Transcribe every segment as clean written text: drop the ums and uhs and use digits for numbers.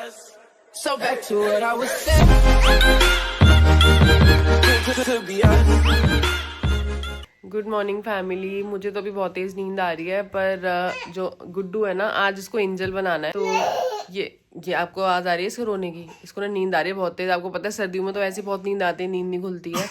So back to what I was saying. Good morning family. मुझे तो अभी बहुत तेज नींद आ रही है, पर जो गुड्डू है ना, आज इसको एंजल बनाना है। तो ये आपको आवाज आ रही है इसको रोने की? इसको ना नींद आ रही है बहुत तेज। आपको पता है सर्दियों में तो ऐसी बहुत नींद आती है, नींद नहीं खुलती है।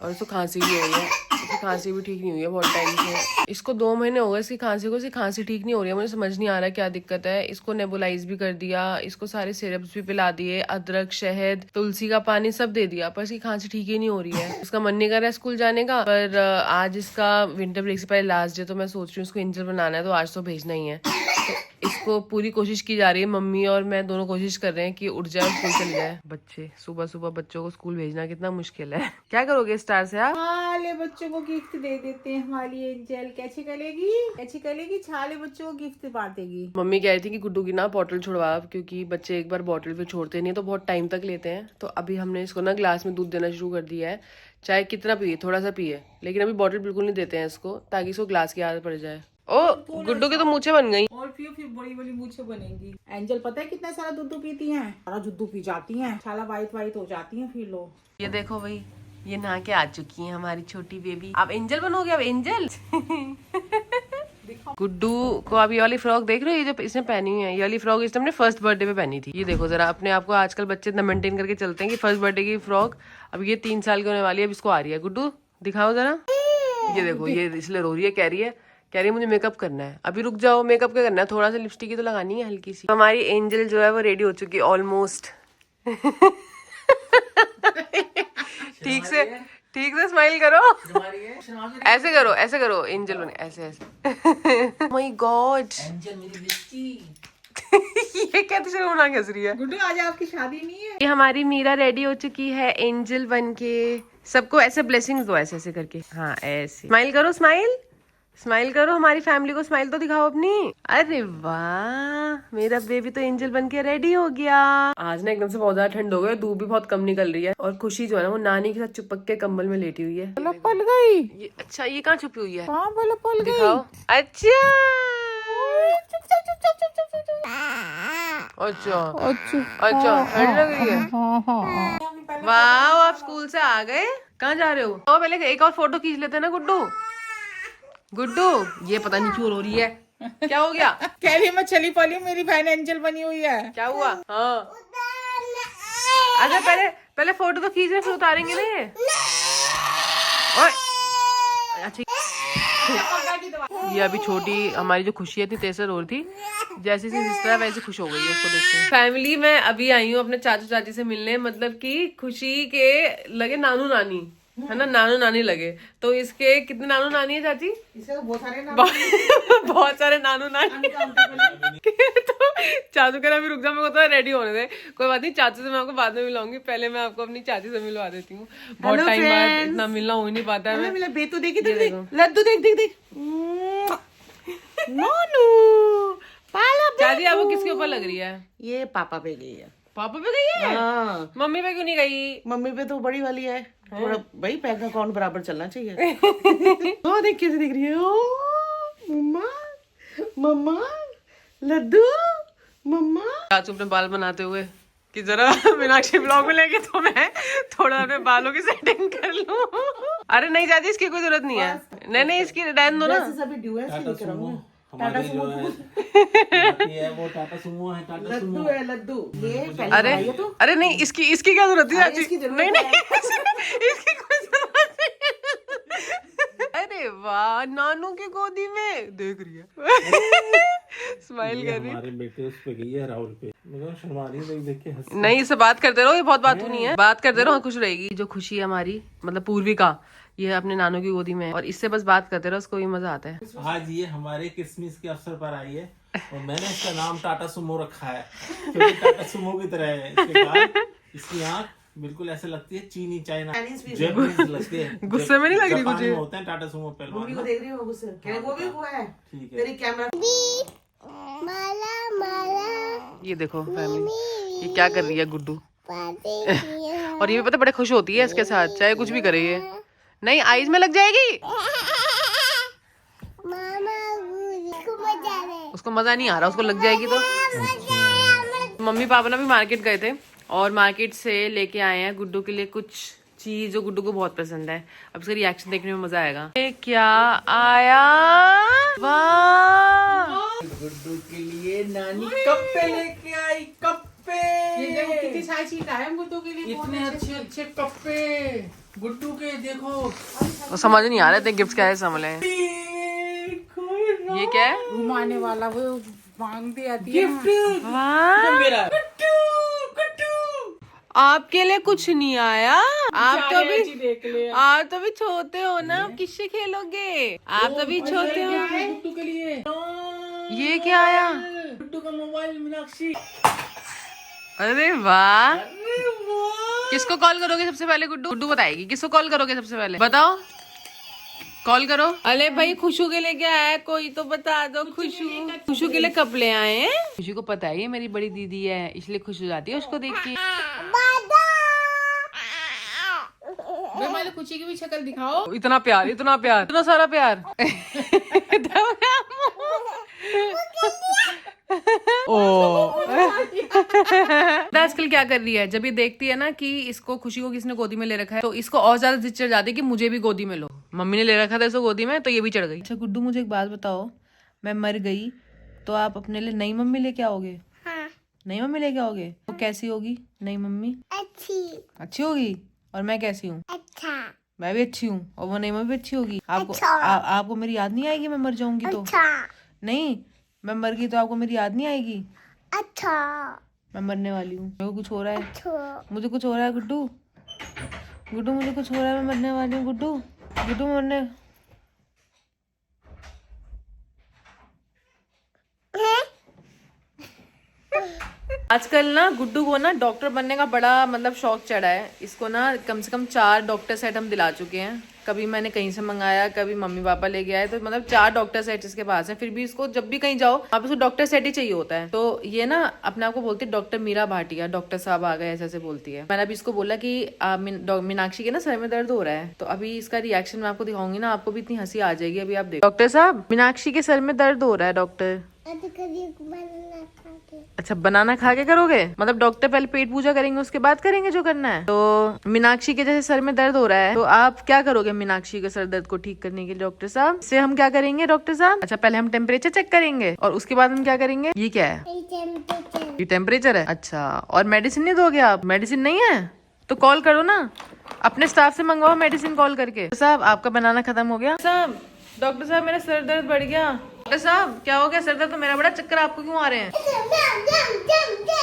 और इसको खांसी भी हो रही है, इसकी खांसी भी ठीक नहीं हुई है बहुत टाइम से। इसको 2 महीने हो गए इसकी खांसी को, इसकी खांसी ठीक नहीं हो रही है। मुझे समझ नहीं आ रहा क्या दिक्कत है। इसको नेबुलाइज भी कर दिया, इसको सारे सिरप्स भी पिला दिए, अदरक, शहद, तुलसी का पानी सब दे दिया, पर इसकी खांसी ठीक ही नहीं हो रही है। इसका मन नहीं कर रहा है स्कूल जाने का। पर आज इसका विंटर ब्रेक से पहले लास्ट डे, तो मैं सोच रही हूँ इसको एंजल बनाना है, तो आज तो भेजना ही है। तो इसको पूरी कोशिश की जा रही है, मम्मी और मैं दोनों कोशिश कर रहे हैं कि उठ जाए और स्कूल चले जाए। बच्चे सुबह सुबह बच्चों को स्कूल भेजना कितना मुश्किल है। क्या करोगे स्टार से आप? छाले बच्चों को गिफ्ट दे देते हैं हमारी एंजल। कैसे करेगी छाले बच्चों को गिफ्ट बांटेगी। मम्मी कह रही थी कि गुड्डू की ना बॉटल छुड़वा, क्योंकि बच्चे एक बार बॉटल पे छोड़ते नहीं तो बहुत टाइम तक लेते हैं। तो अभी हमने इसको ना ग्लास में दूध देना शुरू कर दिया है। चाहे कितना पिए, थोड़ा सा पिए, लेकिन अभी बॉटल बिल्कुल नहीं देते हैं इसको, ताकि इसको ग्लास की आदत पड़ जाए। ओ गुड्डू की तो मूछें बन गई। और फिर बड़ी बड़ी मूछें बनेंगी। एंजल पता है कितना सारा दूध पीती हैं? सारा दूध पी जाती हैं, छाला वाइट हो जाती हैं फिर लो। ये देखो भाई, ये नहा के आ चुकी है हमारी छोटी बेबी। आप एंजल बनोगे अब, एंजल। गुड्डू को अब ये वाली फ्रॉक देख रहे हो, ये जो इसने पहनी हुई है, ये वाली फ्रॉक इसने अपने फर्स्ट बर्थडे पे पहनी थी। ये देखो जरा अपने आप को, आजकल बच्चे इतना मेंटेन करके चलते हैं कि फर्स्ट बर्थडे की फ्रॉक अब ये 3 साल की होने वाली है, अब इसको आ रही है। गुड्डू दिखाओ जरा। ये देखो, ये इसलिए रो रही है, कह रही है मुझे मेकअप करना है। अभी रुक जाओ, मेकअप क्या करना है, थोड़ा सा लिपस्टिक ही तो लगानी है हल्की सी। हमारी एंजल जो है वो रेडी हो चुकी है ऑलमोस्ट। ठीक से स्माइल करो। ऐसे करो एंजल बने, ऐसे। माय गॉड, एंजल मेरी बेटी। ये कैसे शर्मनाक हंस रही है। गुड्डू आज आपकी शादी नहीं है। ये हमारी मीरा रेडी हो चुकी है एंजल बन के। सबको ऐसे ब्लेसिंग्स दो, ऐसे करके। हाँ ऐसे स्माइल करो, स्माइल करो, हमारी फैमिली को स्माइल तो दिखाओ अपनी। अरे वाह, मेरा बेबी तो एंजल बन के रेडी हो गया। आज ना एकदम से बहुत ज्यादा ठंड हो गई, धूप भी बहुत कम निकल रही है। और खुशी जो है ना, वो नानी के साथ चिपक के कंबल में लेटी हुई है। पल गई। ये अच्छा, ये कहाँ छुपी हुई है? हाँ पल गई। दिखाओ। अच्छा ठंड लग रही है। वाह, आप स्कूल से आ गए? कहाँ जा रहे हो? तो पहले एक और फोटो खींच लेते हैं ना गुड्डू। ये पता नहीं क्यों रो रही है, क्या हो गया? कह रही मैं चली पली, मेरी बहन एंजल बनी हुई है। क्या हुआ? हाँ अच्छा, पहले फोटो तो खींचने फिर उतारेंगे ना ये। अच्छा, ये अभी छोटी हमारी जो खुशी है, इतनी तेज रो रही थी, जैसी सी सिस्टर है वैसे खुश हो गई है उसको देख के। फैमिली में अभी आई हूँ अपने चाचू चाची से मिलने, मतलब कि खुशी के लगे नानू नानी है ना, नानू नानी लगे। तो इसके कितने नानू नानी है चाची? इसे तो बहुत सारे नानू नानी। तो चाचू कह रहा अभी रुक जा, मेरे को तो रेडी होने दे। कोई बात नहीं, चाचू से मैं आपको बाद में मिलाऊंगी, पहले मैं आपको अपनी चाची से मिलवा देती हूँ। बहुत टाइम बाद इतना मिलना हो ही नहीं पाता है। मैं बेतू देखी, लड्डू देख। नानू पाला चाची आपको किसके ऊपर लग रही है? ये पापा पे गई है। पापा पे गई है? हाँ। मम्मी पे क्यों नहीं गई? मम्मी पे तो बड़ी वाली है, थोड़ा भाई बैंक अकाउंट बराबर चलना चाहिए। ओ देख कैसे दिख रही है। ओ मम्मा लड्डू मम्मा। चाचू अपने बाल बनाते हुए कि जरा मीनाक्षी ब्लॉग में लेके तो मैं थोड़ा अपने बालों की सेटिंग कर लूं। अरे नहीं चाची, इसकी कोई जरूरत नहीं है। नहीं इसकी रहने दो ना। सभी ड्यू है, इसकी नहीं कराऊंगा। टाटा सुमो है, वो टाटा सुमो है, टाटा सुमो लड्डू है, लड्डू। ये पहले अरे नहीं, इसकी क्या जरूरत है चाची? नहीं इसकी कोई जरूरत नहीं। अरे वाह, नानू की गोदी में देख रही है। स्माइल कर रही है। हमारे बेटे उस पे गई है, राहुल पे। मगर शर्मा रही है देख के। नहीं, इससे बात करते रहो, ये बहुत बात नहीं है, बात करते रहो, खुश रहेगी। जो खुशी है हमारी, मतलब पूर्विका, ये अपने नानू की गोदी में है, और इससे बस बात करते रहो, उसको भी मजा आता है। आज ये हमारे क्रिसमस के अवसर पर आई है, और मैंने इसका नाम टाटा सुमो रखा है, क्योंकि टाटा सुमो की तरह है। इसके बाद इसकी आँख बिल्कुल ऐसे लगती है चीनी चाइना, जैपनीज लगती है। गुस्से में नहीं लग रही कुछ? होते हैं टाटा सुमो पहलवान। मम्मी को देख रही हो गुस्से? क्या वो भी हुआ है? ठीक है। तेरी कैमरा ये देखो फैमिली, ये क्या कर रही है गुड्डू। और ये भी पता बड़े खुश होती है इसके साथ, चाहे कुछ भी करे ये। नहीं, आईज में लग जाएगी। उसको मजा नहीं आ रहा, उसको लग जाएगी तो। मम्मी पापा ना भी मार्केट गए थे और मार्केट से लेके आए हैं गुड्डू के लिए कुछ चीज जो गुड्डू को बहुत पसंद है। अब इसका रिएक्शन देखने में मजा आएगा। ये क्या आया? वाह, गुड्डू के लिए नानी कप्पे लेके आई। कप्पे ये देखो कितनी सारी चीज आए हैं गुड्डू के लिए। इतने अच्छे अच्छे कप्पे गुड्डू के, देखो। वो समझ नहीं आ रहे थे गिफ्ट क्या है, समझ लें। ये क्या है? घुमाने वाला वो मांगती आती है। गिफ्ट वाह, मेरा। आपके लिए कुछ नहीं आया। आप तो देख ले। आप तो भी छोटे हो ना, किससे खेलोगे? आप तो भी छोटे हो। गुड्डू के लिए ये क्या आया? गुड्डू का मोबाइल मीनाक्षी। अरे वाह, किसको कॉल करोगे सबसे पहले? गुड्डू गुड्डू बताएगी किसको कॉल करोगे सबसे पहले, बताओ। कॉल करो। अरे भाई खुशू के लिए क्या है, कोई तो बता दो। खुशू के लिए कप ले आए हैं। खुशू को पता है ये मेरी बड़ी दीदी है, इसलिए खुश हो जाती है उसको देख के। मेरे खुशी की भी शक्ल दिखाओ। इतना प्यार, इतना प्यार, इतना सारा प्यार। आजकल क्या कर रही है, जब ये देखती है ना कि इसको खुशी को किसने गोदी में ले रखा है तो इसको और ज्यादा जिद चढ़ जाती है कि मुझे भी गोदी में लो। मम्मी ने ले रखा था इसको गोदी में तो ये भी चढ़ गई। अच्छा गुड्डू, मुझे एक बात बताओ, मैं मर गई तो आप अपने लिए नई मम्मी लेके आओगे? हाँ। नई मम्मी लेके आओगे? तो कैसी होगी नई मम्मी? अच्छी होगी। और मैं कैसी हूँ? अच्छा। मैं भी अच्छी हूँ और वो नई मम्मी भी अच्छी होगी। आपको आपको मेरी याद नहीं आएगी मैं मर जाऊंगी तो? नहीं, मैं मर गई तो आपको मेरी याद नहीं आएगी? अच्छा। मैं मरने वाली हूँ, मेरे को कुछ हो रहा है। मुझे कुछ हो रहा है गुड्डू, गुड्डू मुझे कुछ हो रहा है, मैं मरने वाली हूँ गुड्डू, गुड्डू मरने। आजकल ना गुड्डू को ना डॉक्टर बनने का बड़ा मतलब शौक चढ़ा है। इसको ना कम से कम 4 डॉक्टर सेट हम दिला चुके हैं। कभी मैंने कहीं से मंगाया, कभी मम्मी पापा लेके आए, तो मतलब 4 डॉक्टर सेट इसके पास है। फिर भी इसको जब भी कहीं जाओ आप इसको डॉक्टर सेट ही चाहिए होता है। तो ये ना अपने आप को बोलती है डॉक्टर मीरा भाटिया, डॉक्टर साहब आ गए, ऐसे ऐसे बोलती है। मैंने अभी इसको बोला कि मीनाक्षी के ना सर में दर्द हो रहा है, तो अभी इसका रिएक्शन मैं आपको दिखाऊंगी ना, आपको भी इतनी हंसी आ जाएगी। अभी आप देखो। डॉक्टर साहब, मीनाक्षी के सर में दर्द हो रहा है डॉक्टर। अच्छा, बनाना खा के करोगे? मतलब डॉक्टर पहले पेट पूजा करेंगे उसके बाद करेंगे जो करना है। तो मीनाक्षी के जैसे सर में दर्द हो रहा है तो आप क्या करोगे मीनाक्षी के सर दर्द को ठीक करने के लिए डॉक्टर साहब? से हम क्या करेंगे डॉक्टर साहब? अच्छा, पहले हम टेम्परेचर चेक करेंगे और उसके बाद हम क्या करेंगे? ये क्या है? ये टेम्परेचर है। अच्छा, और मेडिसिन नहीं दोगे आप? मेडिसिन नहीं है तो कॉल करो ना, अपने स्टाफ से मंगवाओ मेडिसिन कॉल करके। साहब आपका बनाना खत्म हो गया। साहब, डॉक्टर साहब मेरा सर दर्द बढ़ गया। डॉक्टर साहब क्या हो गया? सर दर्द तो मेरा बड़ा, चक्कर आपको क्यों आ रहे हैं?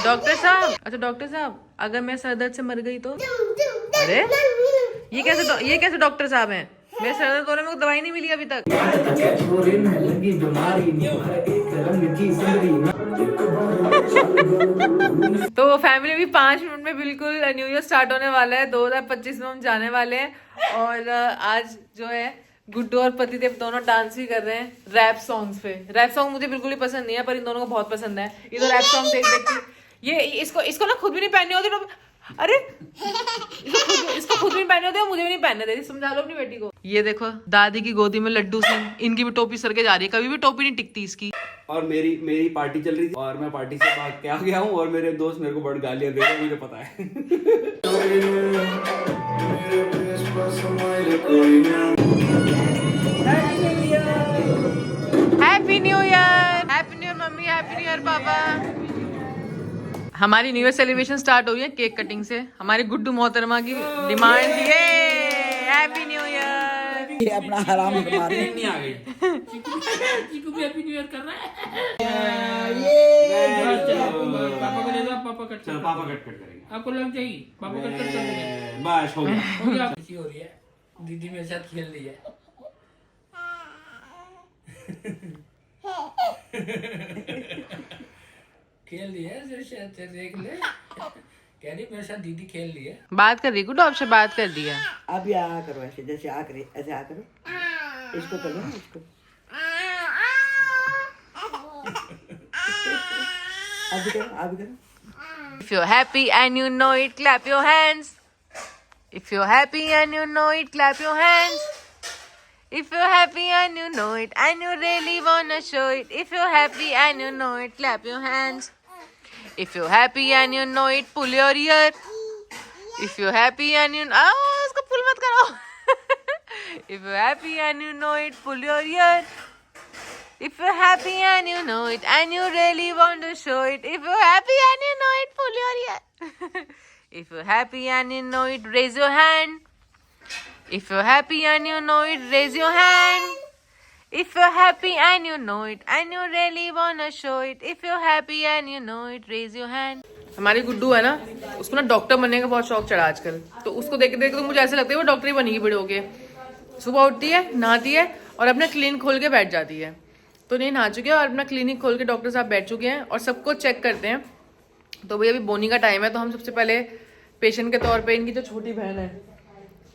डॉक्टर साहब, अच्छा डॉक्टर साहब, अगर मैं सर दर्द से मर गई तो? अरे ये कैसे डॉक्टर साहब हैं? मेरे सर दर्द हो रहा है, मेरे को दवाई नहीं मिली अभी तक। तो फैमिली भी 5 मिनट में बिल्कुल न्यू ईयर स्टार्ट होने वाला है। 2025 में हम जाने वाले हैं और आज जो है गुड्डू और पतिदेव दोनों डांस भी कर रहे हैं रैप सॉन्ग्स पे। रैप सॉन्ग मुझे बिल्कुल ही पसंद नहीं है पर इन दोनों को बहुत पसंद है। ये तो रैप सॉन्ग देख देख के ये इसको ना खुद भी नहीं पहनने होते। अरे इसको खुद भी नहीं पहनने होते, मुझे भी नहीं पहनने देती। समझा लो अपनी बेटी को। ये देखो दादी की गोदी में लड्डू सिंह, इनकी भी टोपी सर के जा रही है, कभी भी टोपी नहीं टिकती इसकी। और मेरी पार्टी चल रही थी और मैं पार्टी से भाग के आ गया हूँ और मेरे दोस्त मेरे को बड़ी गालियां दे रहे हैं, मुझे पता है। Happy new year, happy new year mummy, happy new year पापा। हमारी न्यू ईयर सेलिब्रेशन स्टार्ट हुई है केक कटिंग से। हमारी गुड्डू मोहतरमा की डिमांड थी हैप्पी न्यू ईयर। ये अपना हराम मार नहीं आ गई। चिकू भी हैप्पी न्यू ईयर कर रहा है। पापा को दे दो, पापा कट करेंगे। आपको लग जाएगी, पापा कट कर देंगे। बस हो गया। खुशी हो रही है, दीदी मेरे साथ खेल रही है। खेल रही है, देख ले, कह रही मेरे साथ दीदी खेल रही है। बात कर रही गुड्डू आपसे, बात कर दी है। अब ये आ करो ऐसे, जैसे आ करे ऐसे आ करो, इसको करो ना, इसको अभी करो, अभी करो। If you're happy and you know it, clap your hands. If you're happy and you know it, clap your hands. If you're happy and you know it, and you really wanna show it. If you're happy and you know it, clap your hands. If you're happy and you know it, pull your ear. If you're happy and you know, उसको pull मत करो. If you're happy and you know it, pull your ear. If you're happy and you know it, and you really want to show it. If you're happy and you know it, pull your ear. If you're happy and you know it, raise your hand. If you're happy and you know it, raise your hand. If you're happy and you know it, and you really wanna show it. If you're happy and you know it, raise your hand. हमारी गुड्डू है ना, उसको ना doctor बनने का बहुत शौक चढ़ा आजकल. तो उसको देख देख तो मुझे ऐसा लगता है वो डॉक्टर ही बनेगी बड़े होके. सुबह उठती है, नहाती है और अपना क्लिनिक खोल के बैठ जाती है. तो नहीं नहा चुके हैं और अपना क्लिनिक खोल के डॉक्टर साहब बैठ चुके हैं और सबको चेक करते हैं. तो भैया अभी बोनी का टाइम है, तो हम सबसे पहले पेशेंट के तौर पे इनकी जो छोटी बहन है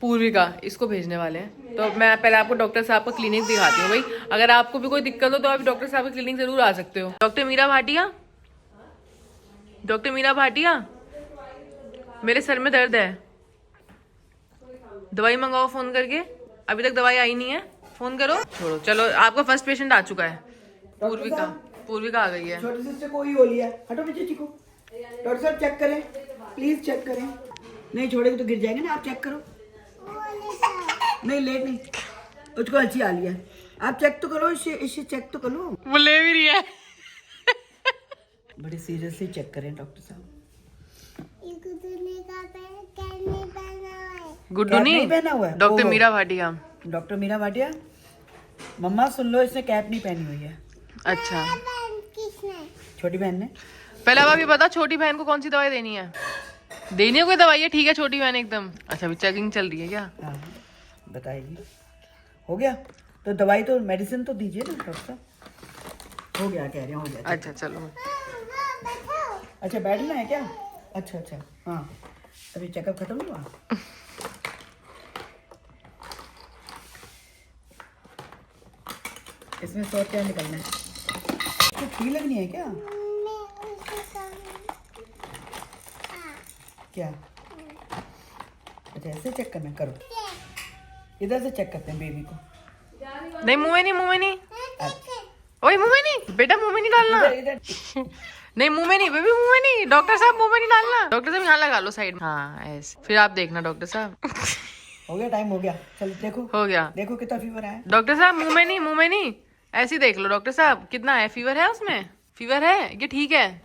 पूर्विका, इसको भेजने वाले हैं. तो मैं पहले आपको डॉक्टर साहब का क्लिनिक दिखाती हूँ. भाई अगर आपको भी कोई दिक्कत हो तो आप डॉक्टर साहब के क्लिनिक जरूर आ सकते हो. डॉक्टर मीरा भाटिया, डॉक्टर मीरा भाटिया, मेरे सर में दर्द है, दवाई मंगाओ फोन करके. अभी तक दवाई आई नहीं है, फोन करो. छोड़ो, चलो आपका फर्स्ट पेशेंट आ चुका है. पूर्विका, पूर्विका आ गई है. छोटे सिस्टर को ही हो लिया. हटो नीचे चिको. डॉक्टर साहब चेक करें, प्लीज चेक करें. नहीं छोड़ेंगे तो गिर जाएंगे ना. आप चेक करो. नहीं लेट नहीं, उसको अच्छी आ लिया. आप चेक तो करो, इसे चेक तो करो. वो ले भी रही है. बड़े सीरियसली चेक करें डॉक्टर साहब. गुड्डू कैप नहीं नहीं पहना हुआ है. डॉक्टर ओहो. मीरा भाटिया. डॉक्टर मीरा भाटिया, मम्मा सुन लो, इसने कैप नहीं पहनी हुई है. अच्छा, छोटी बहन ने. पहले अब ये बता छोटी बहन को कौन सी दवाई देनी है. देनी है कोई दवाई है? ठीक है छोटी बहन एकदम. अच्छा अभी चेकिंग चल रही है क्या? हाँ बताइए. हो गया तो दवाई तो मेडिसिन तो दीजिए ना डॉक्टर साहब. हो गया कह रहे हैं, हो गया. अच्छा चलो. अच्छा बैठना है क्या? अच्छा अच्छा हाँ. अभी चेकअप खत्म हुआ. इसमें 100 क्या निकलना है? तो फी लगनी है क्या? क्या? अच्छा ऐसे चेक करना. करो, इधर से चेक करते हैं बेबी को. नहीं मुंह में नहीं, मुंह में नहीं. अच्छा ओए मुंह में नहीं बेटा, मुंह में नहीं डालना. इधर इधर. नहीं मुंह में नहीं बेबी, मुंह में नहीं. डॉक्टर साहब मुंह में नहीं डालना. डॉक्टर साहब यहाँ लगा लो साइड में. हाँ ऐसे. फिर आप देखना डॉक्टर साहब. हो गया, टाइम हो गया. चलो देखो, हो गया. देखो कितना फीवर है. डॉक्टर साहब मुंह में नहीं, मुंह में नहीं. ऐसे ही देख लो डॉक्टर साहब. कितना है फीवर है उसमें? फीवर है? ये ठीक है.